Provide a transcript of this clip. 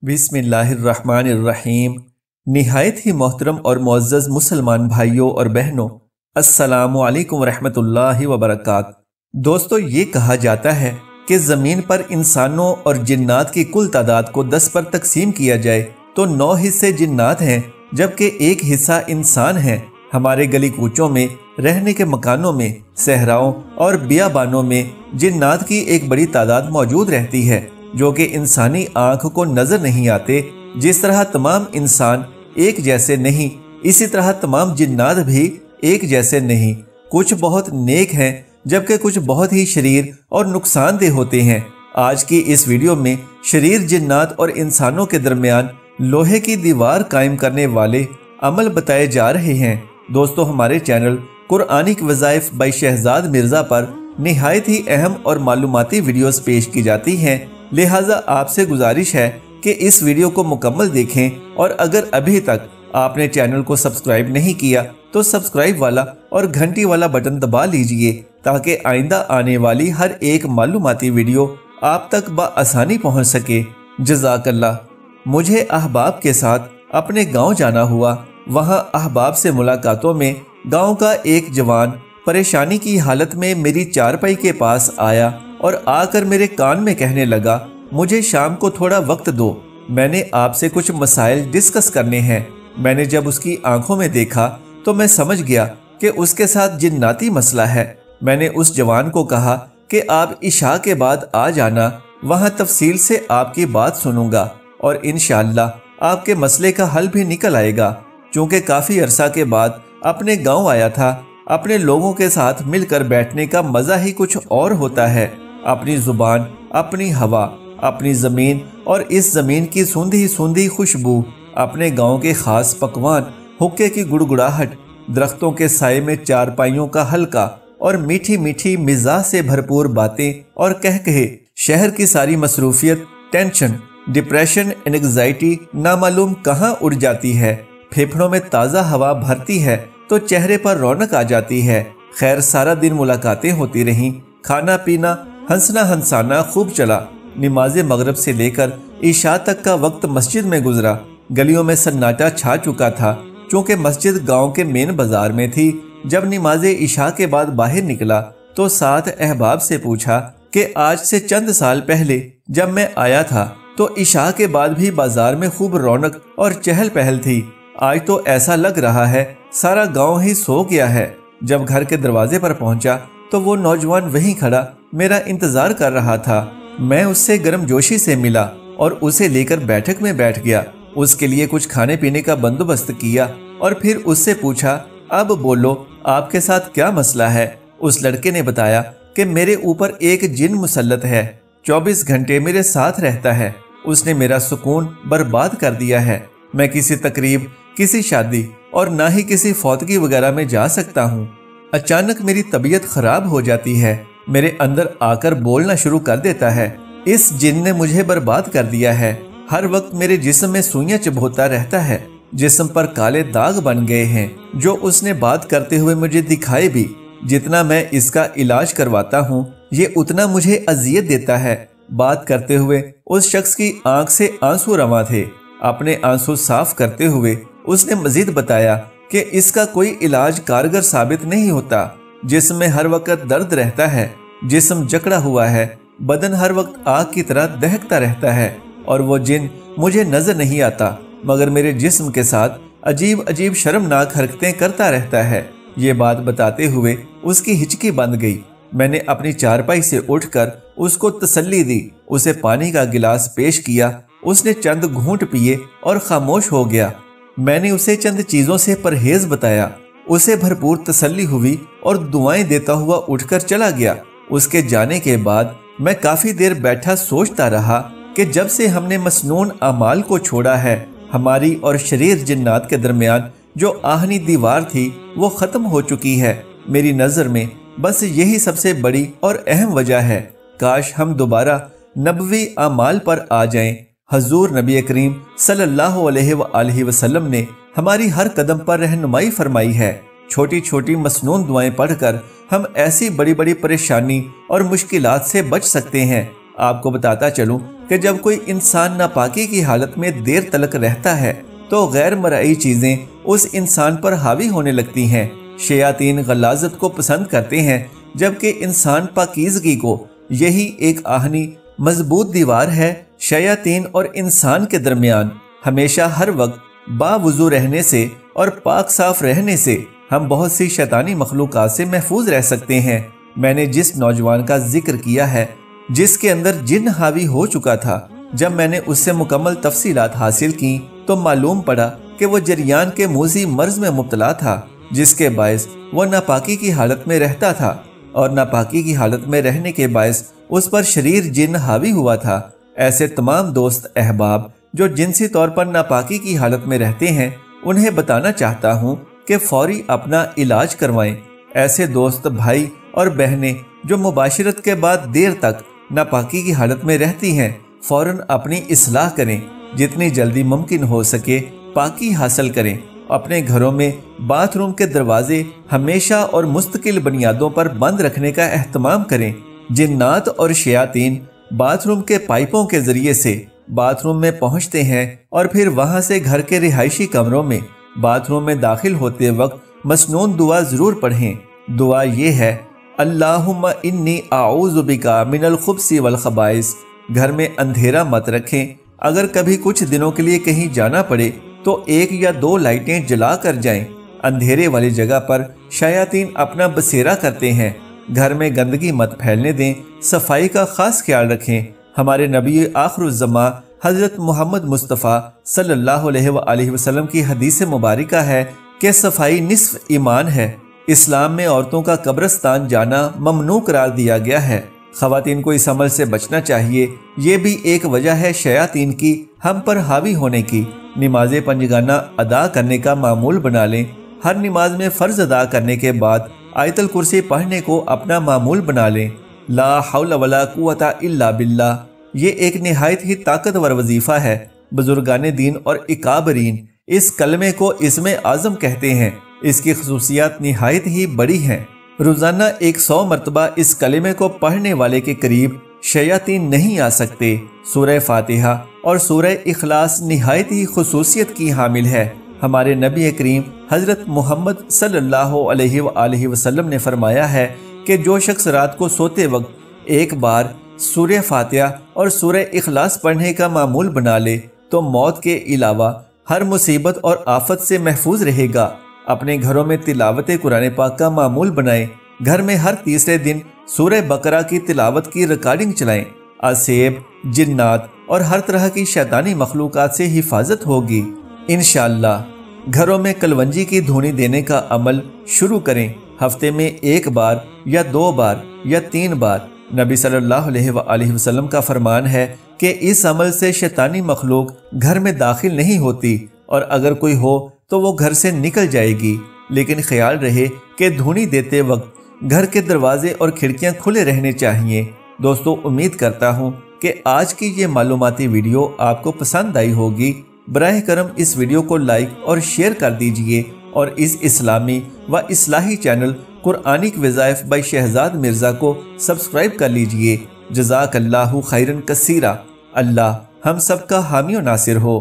बिस्मिल्लाहिर्रहमानिर्रहीम। निहायत ही मोहतरम और मुअज़्ज़ज़ मुसलमान भाइयों और बहनों, अस्सलामु अलैकुम वरहमतुल्लाहि वबरकातुहू। दोस्तों, ये कहा जाता है कि ज़मीन पर इंसानों और जिन्नात की कुल तादाद को 10 पर तकसीम किया जाए तो 9 हिस्से जिन्नात हैं जबकि 1 हिस्सा इंसान है। हमारे गली कूचों में, रहने के मकानों में, सहराओं और बियाबानों में जिन्नात की एक बड़ी तादाद मौजूद रहती है जो कि इंसानी आंख को नजर नहीं आते। जिस तरह तमाम इंसान एक जैसे नहीं, इसी तरह तमाम जिन्नात भी एक जैसे नहीं। कुछ बहुत नेक हैं जबकि कुछ बहुत ही शरीर और नुकसानदेह होते हैं। आज की इस वीडियो में शरीर जिन्नात और इंसानों के दरमियान लोहे की दीवार कायम करने वाले अमल बताए जा रहे हैं। दोस्तों, हमारे चैनल कुरानिक वज़ाइफ बाय शहजाद मिर्ज़ा पर निहायत ही अहम और मालूमाती वीडियोस पेश की जाती हैं, लिहाजा आपसे गुजारिश है कि इस वीडियो को मुकम्मल देखें और अगर अभी तक आपने चैनल को सब्सक्राइब नहीं किया तो सब्सक्राइब वाला और घंटी वाला बटन दबा लीजिए ताकि आइंदा आने वाली हर एक मालूमाती वीडियो आप तक बआसानी पहुंच सके। जज़ाकल्लाह। मुझे अहबाब के साथ अपने गांव जाना हुआ। वहां अहबाब से मुलाकातों में गांव का एक जवान परेशानी की हालत में मेरी चारपाई के पास आया और आकर मेरे कान में कहने लगा, मुझे शाम को थोड़ा वक्त दो, मैंने आपसे कुछ मसाइल डिस्कस करने हैं। मैंने जब उसकी आंखों में देखा तो मैं समझ गया कि उसके साथ जिन्नाती मसला है। मैंने उस जवान को कहा कि आप इशा के बाद आ जाना, वहां तफसील से आपकी बात सुनूंगा और इंशाअल्लाह आपके मसले का हल भी निकल आएगा। चूँकि काफ़ी अरसा के बाद अपने गाँव आया था, अपने लोगों के साथ मिलकर बैठने का मज़ा ही कुछ और होता है। अपनी ज़ुबान, अपनी हवा, अपनी ज़मीन और इस ज़मीन की सूंधी सूंधी खुशबू, अपने गांव के ख़ास पकवान, हुक्के की गुड़गुड़ाहट, दरख्तों के साए में चारपाइयों का हल्का और मीठी मीठी मिजाज से भरपूर बातें और कहे शहर की सारी मसरूफियत, टेंशन, डिप्रेशन, एंग्जाइटी नामालूम कहाँ उड़ जाती है। फेफड़ों में ताज़ा हवा भरती है तो चेहरे पर रौनक आ जाती है। खैर, सारा दिन मुलाकातें होती रहीं, खाना पीना, हंसना हंसाना खूब चला। नमाज मगरब से लेकर इशा तक का वक्त मस्जिद में गुजरा। गलियों में सन्नाटा छा चुका था चूँकि मस्जिद गांव के मेन बाजार में थी। जब नमाज इशा के बाद बाहर निकला तो साथ अहबाब से पूछा कि आज से चंद साल पहले जब मैं आया था तो इशा के बाद भी बाजार में खूब रौनक और चहल पहल थी। आज तो ऐसा लग रहा है सारा गांव ही सो गया है। जब घर के दरवाजे पर पहुंचा तो वो नौजवान वहीं खड़ा मेरा इंतजार कर रहा था। मैं उससे गर्मजोशी से मिला और उसे लेकर बैठक में बैठ गया। उसके लिए कुछ खाने पीने का बंदोबस्त किया और फिर उससे पूछा, अब बोलो आपके साथ क्या मसला है। उस लड़के ने बताया कि मेरे ऊपर एक जिन मुसल्लत है, 24 घंटे मेरे साथ रहता है। उसने मेरा सुकून बर्बाद कर दिया है। मैं किसी तकरीब, किसी शादी और ना ही किसी फौतगी वगैरह में जा सकता हूँ। अचानक मेरी तबीयत खराब हो जाती है, मेरे अंदर आकर बोलना शुरू कर देता है। इस जिन ने मुझे बर्बाद कर दिया है। हर वक्त मेरे जिस्म में सुइयां चुभोता रहता है, जिस्म पर काले दाग बन गए हैं जो उसने बात करते हुए मुझे दिखाए भी। जितना मैं इसका इलाज करवाता हूँ ये उतना मुझे अजियत देता है। बात करते हुए उस शख्स की आंख से आंसू रवां थे। अपने आंसू साफ करते हुए उसने मजीद बताया कि इसका कोई इलाज कारगर साबित नहीं होता। जिस्म में हर वक्त दर्द रहता है, जिस्म जकड़ा हुआ है, बदन हर वक्त आग की तरह दहकता रहता है और वो जिन मुझे नजर नहीं आता मगर मेरे जिस्म के साथ अजीब अजीब शर्मनाक हरकतें करता रहता है। ये बात बताते हुए उसकी हिचकी बंद गई। मैंने अपनी चारपाई से उठकर उसको तसल्ली दी, उसे पानी का गिलास पेश किया। उसने चंद घूंट पिए और खामोश हो गया। मैंने उसे चंद चीजों से परहेज बताया। उसे भरपूर तसल्ली हुई और दुआएं देता हुआ उठकर चला गया। उसके जाने के बाद मैं काफी देर बैठा सोचता रहा कि जब से हमने मसनून अमाल को छोड़ा है, हमारी और शरीर जिन्नात के दरमियान जो आहनी दीवार थी वो खत्म हो चुकी है। मेरी नजर में बस यही सबसे बड़ी और अहम वजह है। काश हम दोबारा नबवी अमाल पर आ जाएं। हजूर नबी करीम सल्लल्लाहु अलैहि वसल्लम ने हमारी हर कदम पर रहनुमाई फरमाई है। छोटी छोटी मसनून दुआएं पढ़कर हम ऐसी बड़ी बड़ी परेशानी और मुश्किलात से बच सकते हैं। आपको बताता चलूं کہ جب کوئی انسان ناپاکی کی حالت میں دیر تلک رہتا ہے تو غیر مرئی چیزیں اس انسان پر حاوی ہونے لگتی ہیں۔ شیاطین غلاظت کو پسند کرتے ہیں، جبکہ انسان پاکیزگی کو۔ یہی ایک آہنی مضبوط دیوار ہے شیاطین اور انسان کے درمیان۔ ہمیشہ ہر وقت باوضو رہنے سے اور پاک صاف رہنے سے ہم بہت سی شیطانی مخلوقات سے محفوظ رہ سکتے ہیں۔ میں نے جس نوجوان کا ذکر کیا ہے جس کے اندر جن حاوی ہو چکا تھا، جب میں نے اس سے مکمل تفصیلات حاصل کی تو معلوم پڑا کہ وہ جریان کے موذی مرض میں مبتلا تھا، جس کے باعث وہ ناپاکی کی حالت میں رہتا تھا، اور ناپاکی کی حالت میں رہنے کے باعث اس پر شریر جن حاوی ہوا تھا۔ ایسے تمام دوست احباب جو جنسی طور پر ناپاکی کی حالت میں رہتے ہیں، انہیں بتانا چاہتا ہوں کہ فوری اپنا علاج کروائیں۔ ایسے دوست بھائی اور بہنیں جو مباشرت کے بعد دیر تک ناپاکی کی حالت میں رہتی ہیں، فوراً اپنی اصلاح کریں۔ جتنی جلدی ممکن ہو سکے پاکی حاصل کریں۔ اپنے گھروں میں باتھ روم کے دروازے ہمیشہ اور مستقل بنیادوں پر بند رکھنے کا اہتمام کریں۔ جنات اور شیاطین باتھ روم کے پائپوں کے ذریعے سے باتھ روم میں پہنچتے ہیں اور پھر وہاں سے گھر کے رہائشی کمروں میں باتھ روم میں داخل ہوتے وقت مسنون دعا ضرور پڑھیں۔ دعا یہ ہے: اللہم انی اعوذ بکا من الخبث والخبائث۔ گھر میں اندھیرا مت رکھیں۔ اگر کبھی کچھ دنوں کے لیے کہیں جانا پڑے تو 1 یا 2 لائٹیں جلا کر جائیں۔ اندھیرے والی جگہ پر شیاطین اپنا بسیرا کرتے ہیں۔ گھر میں گندگی مت پھیلنے دیں۔ صفائی کا خاص خیال رکھیں۔ ہمارے نبی آخر الزماں حضرت محمد مصطفیٰ صلی اللہ علیہ وآلہ وسلم کی حدیث مبارکہ ہے کہ صفائی نصف ایمان ہے۔ اسلام میں عورتوں کا قبرستان جانا ممنوع قرار دیا گیا ہے۔ خواتین کو اس عمل سے بچنا چاہیے۔ یہ بھی ایک وجہ ہے شیاطین کی ہم پر حاوی ہونے کی۔ نماز پنجگانہ ادا کرنے کا معمول بنا لیں۔ ہر نماز میں فرض ادا کرنے کے بعد آیت الکرسی پڑھنے کو اپنا معمول بنا لیں۔ لا حول ولا قوت الا باللہ، یہ ایک نہایت ہی طاقتور وظیفہ ہے۔ بزرگان دین اور اکابرین اس کلمے کو اسم اعظم کہتے ہیں۔ اس کی خصوصیات نہایت ہی بڑی ہیں۔ روزانہ 100 مرتبہ اس کلمے کو پڑھنے والے کے قریب شیاطین نہیں آ سکتے۔ سورہ فاتحہ اور سورہ اخلاص نہایت ہی خصوصیت کی حامل ہے۔ ہمارے نبی کریم حضرت محمد صلی اللہ علیہ وآلہ وسلم نے فرمایا ہے کہ جو شخص رات کو سوتے وقت ایک بار سورہ فاتحہ اور سورہ اخلاص پڑھنے کا معمول بنا لے تو موت کے علاوہ ہر مصیبت اور آفت سے محفوظ رہے گا۔ اپنے گھروں میں تلاوت قرآن پاک کا معمول بنائیں۔ گھر میں ہر تیسرے دن سورہ بقرہ کی تلاوت کی ریکارڈنگ چلائیں۔ اسیب، جنات اور ہر طرح کی شیطانی مخلوقات سے حفاظت ہوگی انشاءاللہ۔ گھروں میں کلونجی کی دھونی دینے کا عمل شروع کریں۔ ہفتے میں 1 بار یا 2 بار یا 3 بار۔ نبی صلی اللہ علیہ وآلہ وسلم کا فرمان ہے کہ اس عمل سے شیطانی مخلوق گھر میں داخل نہیں ہوتی، اور اگر کوئی ہو تو وہ گھر سے نکل جائے گی۔ لیکن خیال رہے کہ دھونی دیتے وقت گھر کے دروازے اور کھڑکیاں کھلے رہنے چاہیے۔ دوستو، امید کرتا ہوں کہ آج کی یہ معلوماتی ویڈیو آپ کو پسند آئی ہوگی۔ براہ کرم اس ویڈیو کو لائک اور شیئر کر دیجئے، اور اس اسلامی و اصلاحی چینل قرآنک وظائف بائی شہزاد مرزا کو سبسکرائب کر لیجئے۔ جزاک اللہ خیرن کثیرہ۔ اللہ ہم سب کا حامی و ناصر ہو۔